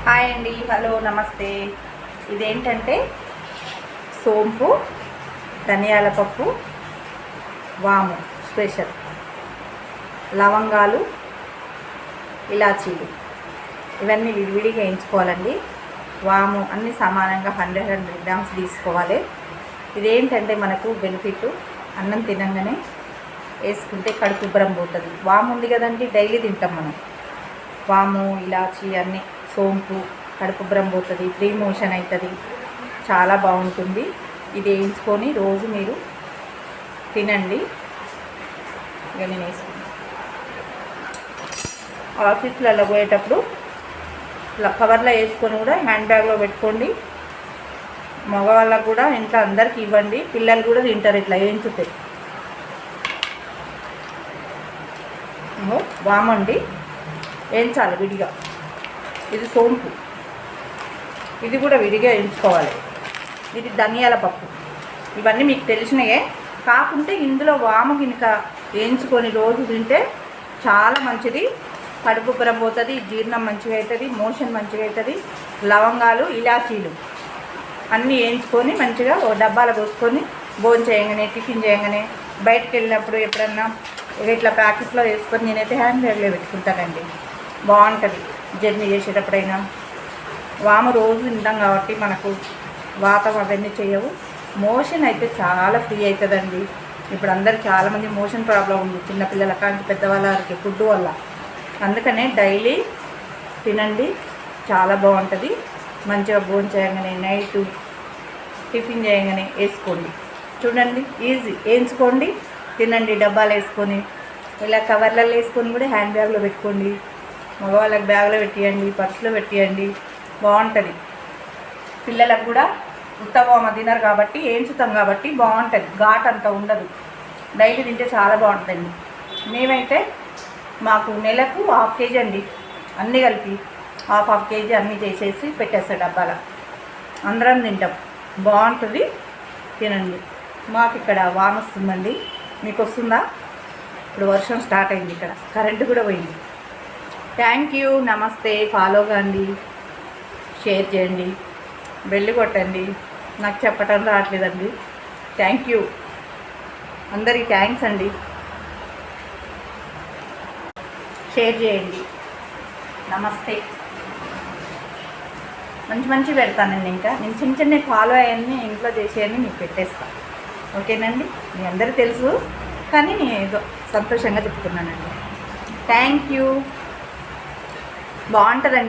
Hi అండి, hello, నమస్తే. ఇదేంటంటే సోంపు, ధనియాల పప్పు, వాము స్పెషల్, లవంగాలు, ఇలాచీలు ఇవన్నీ విడివిడిగా వేయించుకోవాలండి. వాము అన్నీ సమానంగా 100 గ్రామ్స్ తీసుకోవాలి. ఇదేంటంటే మనకు బెనిఫిట్, అన్నం తినంగానే వేసుకుంటే కడుపు ఉబ్బరం పోతుంది. వాము ఉంది కదండి, డైలీ తింటాం మనం. వాము, ఇలాచి అన్నీ, సోంపు కడుపు ఉబ్బరం పోతుంది, ఫ్రీ మోషన్ అవుతుంది, చాలా బాగుంటుంది. ఇది వేయించుకొని రోజు మీరు తినండి. ఇక నేను వేసుకుంటాను. ఆఫీస్లలో పోయేటప్పుడు ఇలా కవర్లో వేసుకొని కూడా హ్యాండ్ బ్యాగ్లో పెట్టుకోండి. మగవాళ్ళకు కూడా ఇంట్లో అందరికీ ఇవ్వండి. పిల్లలు కూడా తింటారు ఇట్లా వేయించుతే. వామండి వేయించాలి విడిగా. ఇది సోంపు, ఇది కూడా విడిగా వేయించుకోవాలి. ఇది ధనియాల పప్పు, ఇవన్నీ మీకు తెలిసినయే. కాకుంటే ఇందులో వాము గినక వేయించుకొని రోజు తింటే చాలా మంచిది. కడుపు ఉబ్బరం పోతుంది, జీర్ణం మంచిగా అవుతుంది, మోషన్ మంచిగా అవుతుంది. లవంగాలు, ఇలాచీలు అన్నీ వేయించుకొని మంచిగా ఓ డబ్బాలో పోసుకొని భోజనం చేయగానే, టిఫిన్ చేయగానే, బయటకు వెళ్ళినప్పుడు ఎప్పుడన్నా ఇట్లా ప్యాకెట్లో వేసుకొని నేనైతే హ్యాండ్ బ్యాగ్లో పెట్టుకుంటానండి. బాగుంటుంది జర్నీ చేసేటప్పుడైనా. వాము రోజు తింటాం కాబట్టి మనకు వాతం అవన్నీ చేయవు. మోషన్ అయితే చాలా ఫ్రీ అవుతుందండి. ఇప్పుడు అందరు చాలామంది మోషన్ ప్రాబ్లం ఉంది, చిన్నపిల్లల కానీ పెద్దవాళ్ళకి ఫుడ్ వల్ల. అందుకనే డైలీ తినండి, చాలా బాగుంటుంది. మంచిగా భోజనం చేయగానే, నైట్ టిఫిన్ చేయగానే వేసుకోండి. చూడండి, ఈజీ. వేయించుకోండి, తినండి. డబ్బాలు వేసుకొని ఇలా కవర్లలో వేసుకొని కూడా హ్యాండ్ బ్యాగ్లో పెట్టుకోండి. మగవాళ్ళకి బ్యాగ్లో పెట్టియండి, పర్సులో పెట్టియండి, బాగుంటుంది. పిల్లలకు కూడా ఉత్తమ తినరు కాబట్టి వేయించుతాం కాబట్టి బాగుంటుంది. ఘాట్ అంత ఉండదు. డైలీ తింటే చాలా బాగుంటుంది. మేమైతే మాకు నెలకు 1/2 kg అండి, అన్నీ కలిపి 1/2 kg అన్నీ చేసేసి పెట్టేస్తాం డబ్బాల. అందరం తింటాం, బాగుంటుంది. తినండి. మాకు ఇక్కడ వాన వస్తుందండి, మీకు వస్తుందా? ఇప్పుడు వర్షం స్టార్ట్ అయింది, ఇక్కడ కరెంటు కూడా పోయింది. థ్యాంక్ యూ, నమస్తే. ఫాలో కాండి, షేర్ చేయండి, బెల్ కొట్టండి. నాకు చెప్పటం రావట్లేదండి. థ్యాంక్ యూ, అందరికీ థ్యాంక్స్ అండి. షేర్ చేయండి. నమస్తే. మంచి మంచి పెడతానండి. ఇంకా నేను చిన్న చిన్న ఫాలో అయ్యాన్ని ఇంట్లో చేసేయని మీకు పెట్టేస్తాను. ఓకేనండి, మీ అందరికీ తెలుసు కానీ నేను ఏదో సంతోషంగా చెప్తున్నానండి. థ్యాంక్ యూ, బాగుంటుందండి.